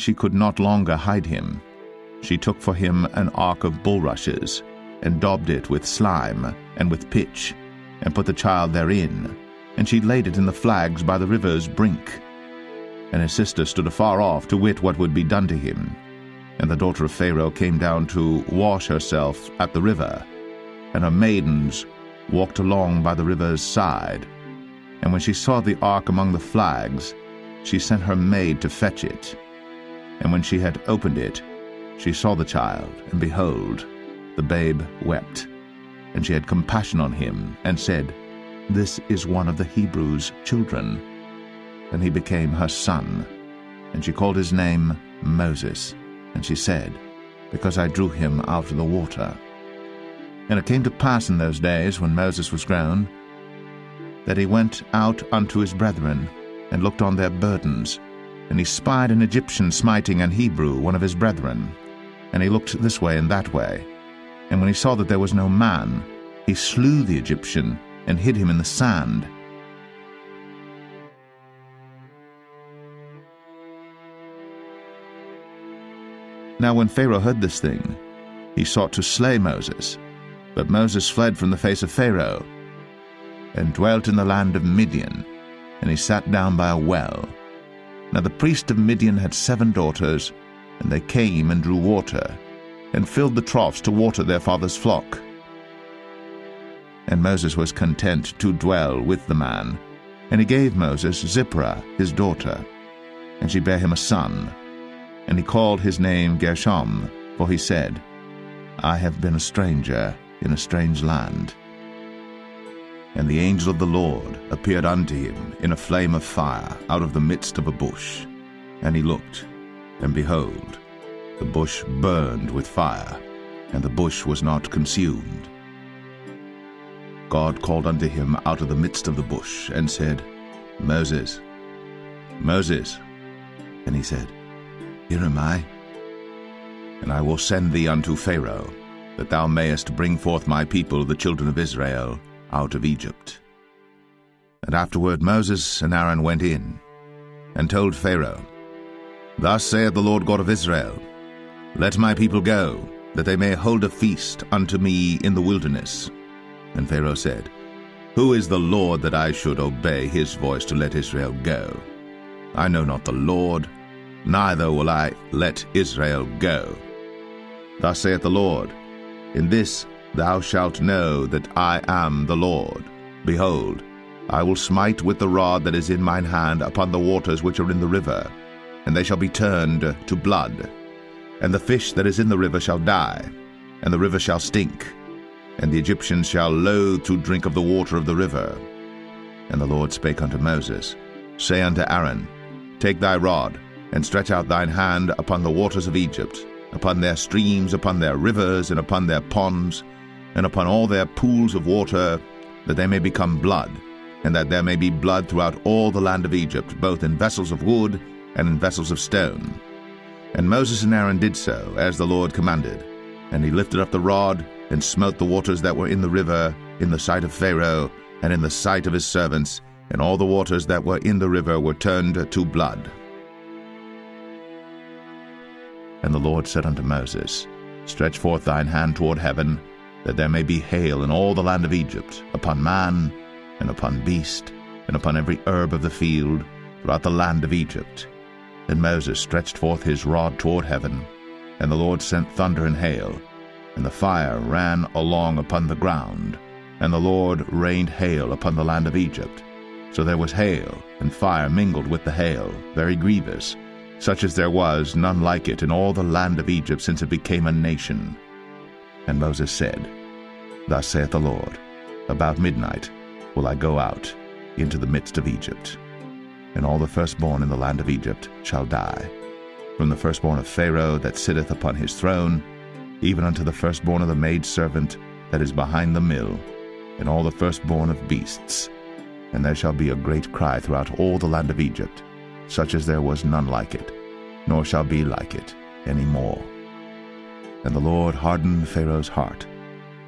she could not longer hide him, she took for him an ark of bulrushes, and daubed it with slime and with pitch, and put the child therein, and she laid it in the flags by the river's brink. And his sister stood afar off to wit what would be done to him. And the daughter of Pharaoh came down to wash herself at the river, and her maidens walked along by the river's side. And when she saw the ark among the flags, she sent her maid to fetch it. And when she had opened it, she saw the child, and behold, the babe wept. And she had compassion on him, and said, This is one of the Hebrews' children. And he became her son. And she called his name Moses. And she said, Because I drew him out of the water. And it came to pass in those days, when Moses was grown, that he went out unto his brethren, and looked on their burdens. And he spied an Egyptian smiting an Hebrew, one of his brethren. And he looked this way and that way. And when he saw that there was no man, he slew the Egyptian, and hid him in the sand. Now when Pharaoh heard this thing, he sought to slay Moses. But Moses fled from the face of Pharaoh, and dwelt in the land of Midian, and he sat down by a well. Now the priest of Midian had 7 daughters, and they came and drew water, and filled the troughs to water their father's flock. And Moses was content to dwell with the man, and he gave Moses Zipporah his daughter, and she bare him a son. And he called his name Gershom, for he said, I have been a stranger in a strange land. And the angel of the Lord appeared unto him in a flame of fire out of the midst of a bush. And he looked, and behold, the bush burned with fire, and the bush was not consumed. God called unto him out of the midst of the bush, and said, Moses, Moses. And he said, Here am I. And I will send thee unto Pharaoh, that thou mayest bring forth my people, the children of Israel, out of Egypt. And afterward Moses and Aaron went in, and told Pharaoh, Thus saith the Lord God of Israel, Let my people go, that they may hold a feast unto me in the wilderness. And Pharaoh said, Who is the Lord that I should obey his voice to let Israel go? I know not the Lord, neither will I let Israel go. Thus saith the Lord, In this thou shalt know that I am the Lord. Behold, I will smite with the rod that is in mine hand upon the waters which are in the river, and they shall be turned to blood. And the fish that is in the river shall die, and the river shall stink, and the Egyptians shall loathe to drink of the water of the river. And the Lord spake unto Moses, Say unto Aaron, Take thy rod, and stretch out thine hand upon the waters of Egypt, upon their streams, upon their rivers, and upon their ponds, and upon all their pools of water, that they may become blood, and that there may be blood throughout all the land of Egypt, both in vessels of wood and in vessels of stone. And Moses and Aaron did so, as the Lord commanded. And he lifted up the rod, and smote the waters that were in the river, in the sight of Pharaoh, and in the sight of his servants, and all the waters that were in the river were turned to blood. And the Lord said unto Moses, Stretch forth thine hand toward heaven, that there may be hail in all the land of Egypt, upon man, and upon beast, and upon every herb of the field, throughout the land of Egypt. And Moses stretched forth his rod toward heaven, and the Lord sent thunder and hail, and the fire ran along upon the ground, and the Lord rained hail upon the land of Egypt. So there was hail and fire mingled with the hail, very grievous, such as there was none like it in all the land of Egypt since it became a nation. And Moses said, Thus saith the Lord, About midnight will I go out into the midst of Egypt, and all the firstborn in the land of Egypt shall die, from the firstborn of Pharaoh that sitteth upon his throne, even unto the firstborn of the maidservant that is behind the mill, and all the firstborn of beasts. And there shall be a great cry throughout all the land of Egypt, such as there was none like it, nor shall be like it any more. And the Lord hardened Pharaoh's heart,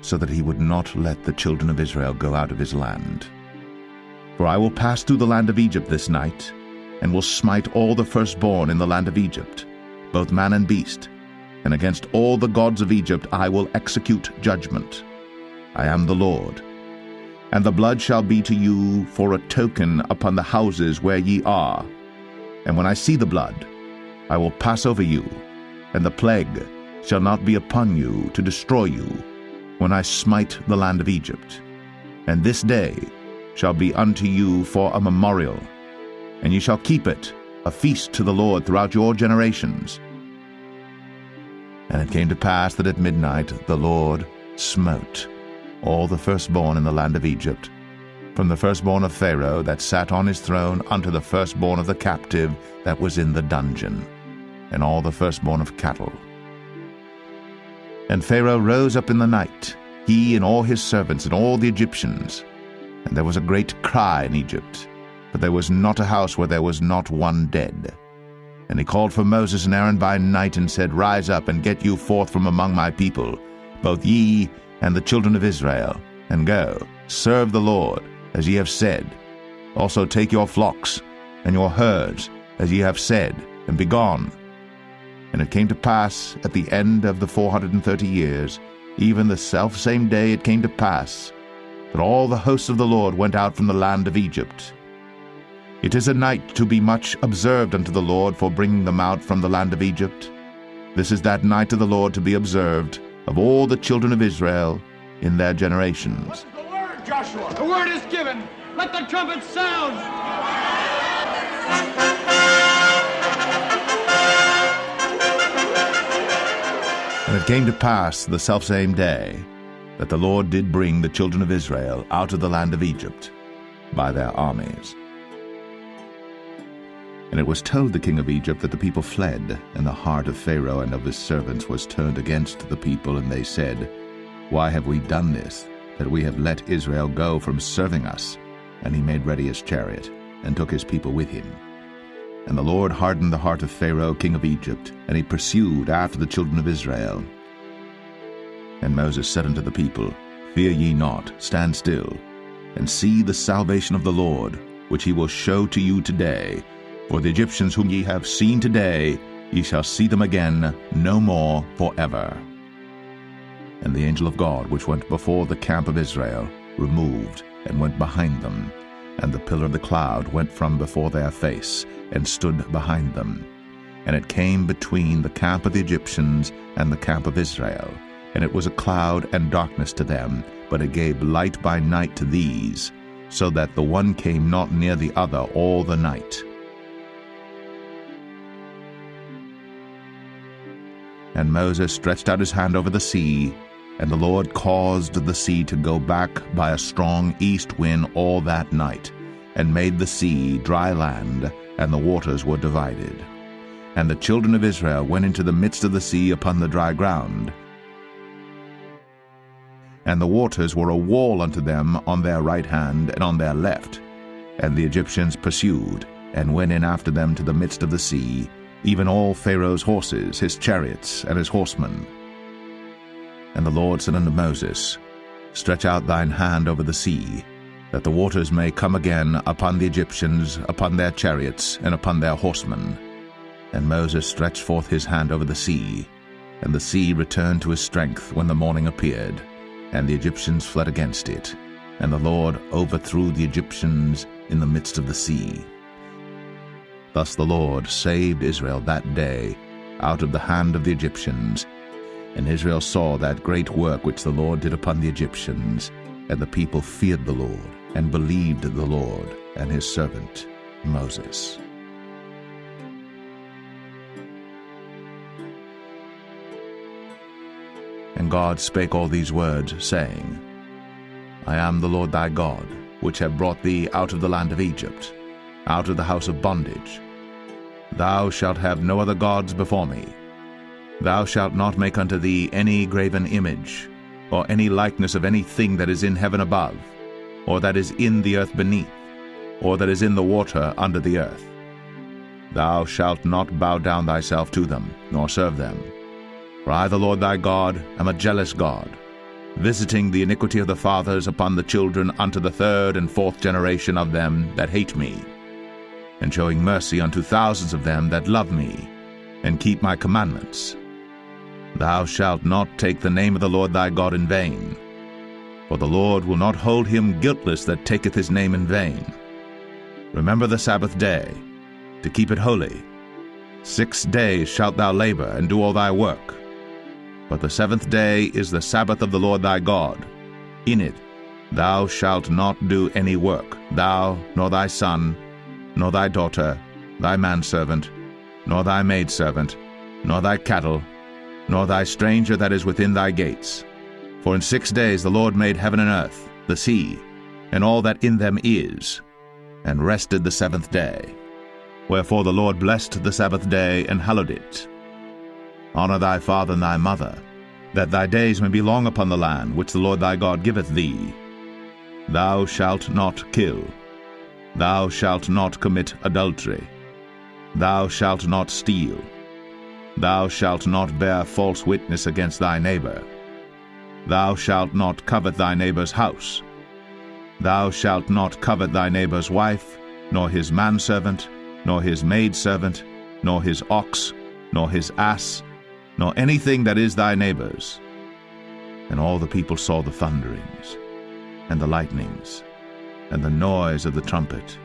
so that he would not let the children of Israel go out of his land. For I will pass through the land of Egypt this night, and will smite all the firstborn in the land of Egypt, both man and beast, and against all the gods of Egypt I will execute judgment. I am the Lord. And the blood shall be to you for a token upon the houses where ye are. And when I see the blood, I will pass over you, and the plague shall not be upon you to destroy you, when I smite the land of Egypt. And this day shall be unto you for a memorial, and ye shall keep it a feast to the Lord throughout your generations. And it came to pass that at midnight the Lord smote all the firstborn in the land of Egypt, from the firstborn of Pharaoh that sat on his throne unto the firstborn of the captive that was in the dungeon, and all the firstborn of cattle. And Pharaoh rose up in the night, he and all his servants and all the Egyptians. And there was a great cry in Egypt, but there was not a house where there was not one dead. And he called for Moses and Aaron by night, and said, Rise up, and get you forth from among my people, both ye and the children of Israel, and go, serve the Lord, as ye have said. Also take your flocks and your herds, as ye have said, and be gone. And it came to pass at the end of the 430 years, even the selfsame day it came to pass, that all the hosts of the Lord went out from the land of Egypt. It is a night to be much observed unto the Lord for bringing them out from the land of Egypt. This is that night of the Lord to be observed of all the children of Israel in their generations. What's the word, Joshua? The word is given. Let the trumpet sound. And it came to pass the selfsame day that the Lord did bring the children of Israel out of the land of Egypt by their armies. And it was told the king of Egypt that the people fled, and the heart of Pharaoh and of his servants was turned against the people, and they said, Why have we done this, that we have let Israel go from serving us? And he made ready his chariot, and took his people with him. And the Lord hardened the heart of Pharaoh king of Egypt, and he pursued after the children of Israel. And Moses said unto the people, Fear ye not, stand still, and see the salvation of the Lord, which he will show to you today. For the Egyptians whom ye have seen today, ye shall see them again no more forever. And the angel of God, which went before the camp of Israel, removed, and went behind them. And the pillar of the cloud went from before their face, and stood behind them. And it came between the camp of the Egyptians and the camp of Israel. And it was a cloud and darkness to them, but it gave light by night to these, so that the one came not near the other all the night. And Moses stretched out his hand over the sea, and the Lord caused the sea to go back by a strong east wind all that night, and made the sea dry land, and the waters were divided. And the children of Israel went into the midst of the sea upon the dry ground. And the waters were a wall unto them on their right hand and on their left. And the Egyptians pursued, and went in after them to the midst of the sea, even all Pharaoh's horses, his chariots, and his horsemen. And the Lord said unto Moses, Stretch out thine hand over the sea, that the waters may come again upon the Egyptians, upon their chariots, and upon their horsemen. And Moses stretched forth his hand over the sea, and the sea returned to his strength when the morning appeared, and the Egyptians fled against it, and the Lord overthrew the Egyptians in the midst of the sea. Thus the Lord saved Israel that day out of the hand of the Egyptians. And Israel saw that great work which the Lord did upon the Egyptians, and the people feared the Lord, and believed the Lord and his servant Moses. And God spake all these words, saying, I am the Lord thy God, which have brought thee out of the land of Egypt, out of the house of bondage. Thou shalt have no other gods before me. Thou shalt not make unto thee any graven image, or any likeness of any thing that is in heaven above, or that is in the earth beneath, or that is in the water under the earth. Thou shalt not bow down thyself to them, nor serve them. For I, the Lord thy God, am a jealous God, visiting the iniquity of the fathers upon the children unto the third and fourth generation of them that hate me, and showing mercy unto thousands of them that love me, and keep my commandments. Thou shalt not take the name of the Lord thy God in vain, for the Lord will not hold him guiltless that taketh his name in vain. Remember the Sabbath day, to keep it holy. 6 days shalt thou labor and do all thy work. But the 7th day is the Sabbath of the Lord thy God. In it thou shalt not do any work, thou, nor thy son, nor thy daughter, thy manservant, nor thy maidservant, nor thy cattle, nor thy stranger that is within thy gates. For in 6 days the Lord made heaven and earth, the sea, and all that in them is, and rested the 7th day. Wherefore the Lord blessed the Sabbath day and hallowed it. Honor thy father and thy mother, that thy days may be long upon the land which the Lord thy God giveth thee. Thou shalt not kill. Thou shalt not commit adultery. Thou shalt not steal. Thou shalt not bear false witness against thy neighbor. Thou shalt not covet thy neighbor's house. Thou shalt not covet thy neighbor's wife, nor his manservant, nor his maidservant, nor his ox, nor his ass, nor anything that is thy neighbor's. And all the people saw the thunderings, and the lightnings, and the noise of the trumpet,